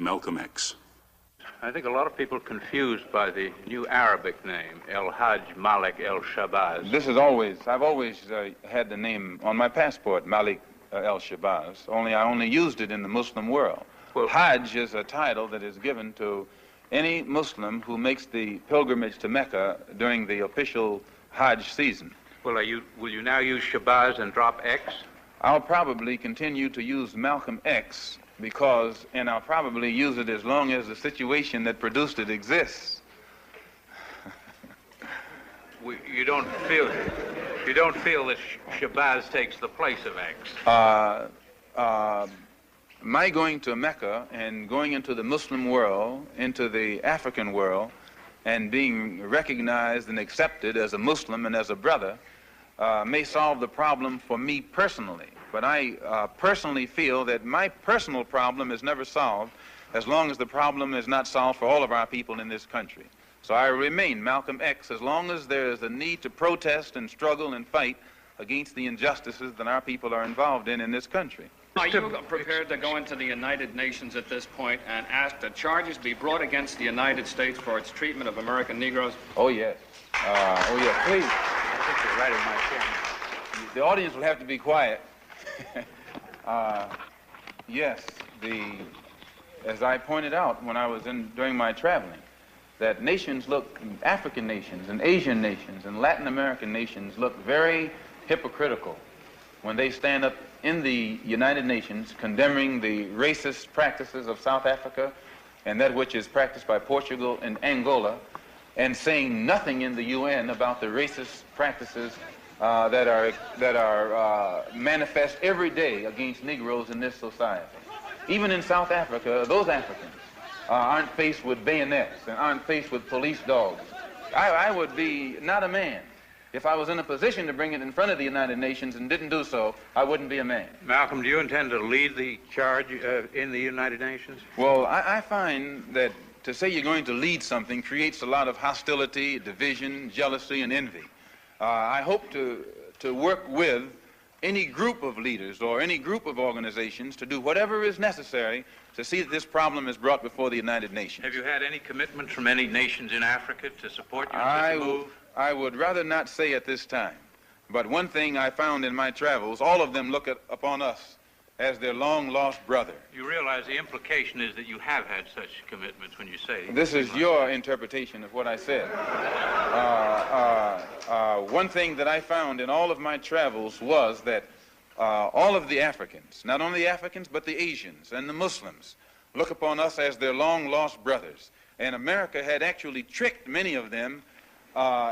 Malcolm X. I think a lot of people are confused by the new Arabic name, El Hajj Malik El Shabazz. I've always had the name on my passport, Malik El Shabazz, only I only used it in the Muslim world. Well, Hajj is a title that is given to any Muslim who makes the pilgrimage to Mecca during the official Hajj season. Well, will you now use Shabazz and drop X? I'll probably continue to use Malcolm X and I'll probably use it as long as the situation that produced it exists. You don't feel that Shabazz takes the place of X? My going to Mecca and going into the Muslim world, into the African world, and being recognized and accepted as a Muslim and as a brother may solve the problem for me personally. But I personally feel that my personal problem is never solved as long as the problem is not solved for all of our people in this country. So I remain Malcolm X as long as there is a need to protest and struggle and fight against the injustices that our people are involved in this country. Are you prepared to go into the United Nations at this point and ask that charges be brought against the United States for its treatment of American Negroes? Oh, yes. Oh, yes, please. I think you're right in my chairman. The audience will have to be quiet. Yes, as I pointed out when I was during my traveling, that African nations and Asian nations and Latin American nations look very hypocritical when they stand up in the United Nations condemning the racist practices of South Africa and that which is practiced by Portugal and Angola, and saying nothing in the UN about the racist practices that are manifest every day against Negroes in this society. Even in South Africa, those Africans aren't faced with bayonets and aren't faced with police dogs. I would be not a man. If I was in a position to bring it in front of the United Nations and didn't do so, I wouldn't be a man. Malcolm, do you intend to lead the charge in the United Nations? Well, I find that to say you're going to lead something creates a lot of hostility, division, jealousy, and envy. I hope to work with any group of leaders or any group of organizations to do whatever is necessary to see that this problem is brought before the United Nations. Have you had any commitments from any nations in Africa to support you in such a move? I would rather not say at this time, but one thing I found in my travels, all of them look upon us as their long-lost brother. You realize the implication is that you have had such commitments when you say... This is your interpretation of what I said. One thing that I found in all of my travels was that all of the Africans, not only the Africans, but the Asians and the Muslims, look upon us as their long-lost brothers. And America had actually tricked many of them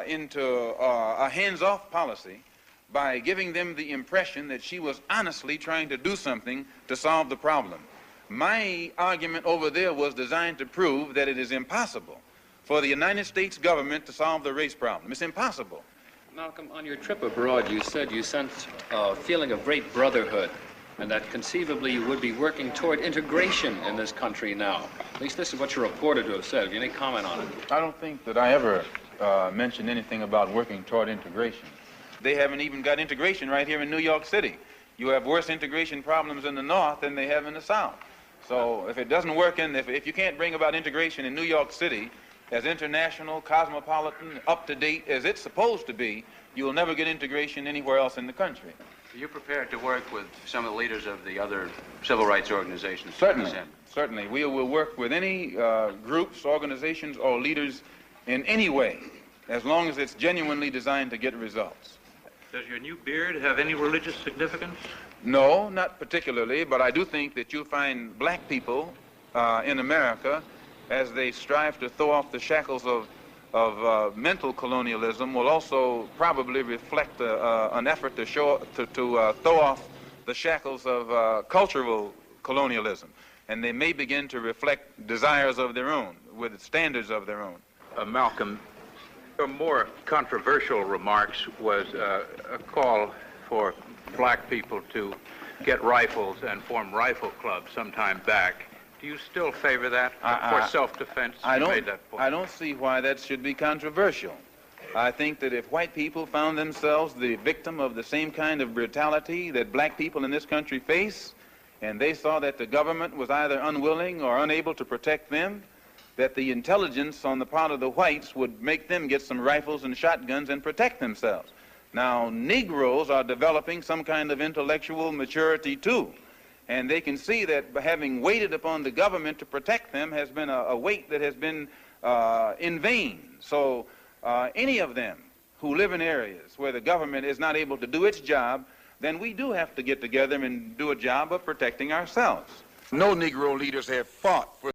into a hands-off policy by giving them the impression that she was honestly trying to do something to solve the problem. My argument over there was designed to prove that it is impossible for the United States government to solve the race problem. It's impossible. Malcolm, on your trip abroad, you said you sensed a feeling of great brotherhood and that conceivably you would be working toward integration in this country now. At least this is what you're reported to have said. Have you any comment on it? I don't think that I ever mentioned anything about working toward integration. They haven't even got integration right here in New York City. You have worse integration problems in the North than they have in the South. So if it doesn't work if you can't bring about integration in New York City as international, cosmopolitan, up-to-date as it's supposed to be, you will never get integration anywhere else in the country. Are you prepared to work with some of the leaders of the other civil rights organizations? Certainly, certainly. We will work with any groups, organizations, or leaders in any way, as long as it's genuinely designed to get results. Does your new beard have any religious significance? No, not particularly, but I do think that you'll find black people in America, as they strive to throw off the shackles of mental colonialism, will also probably reflect an effort to throw off the shackles of cultural colonialism. And they may begin to reflect desires of their own, with standards of their own. Malcolm, your more controversial remarks was a call for black people to get rifles and form rifle clubs sometime back. Do you still favor that for self-defense? I don't see why that should be controversial. I think that if white people found themselves the victim of the same kind of brutality that black people in this country face, and they saw that the government was either unwilling or unable to protect them, that the intelligence on the part of the whites would make them get some rifles and shotguns and protect themselves. Now, Negroes are developing some kind of intellectual maturity too, and they can see that having waited upon the government to protect them has been a wait that has been in vain. So any of them who live in areas where the government is not able to do its job, then we do have to get together and do a job of protecting ourselves. No Negro leaders have fought for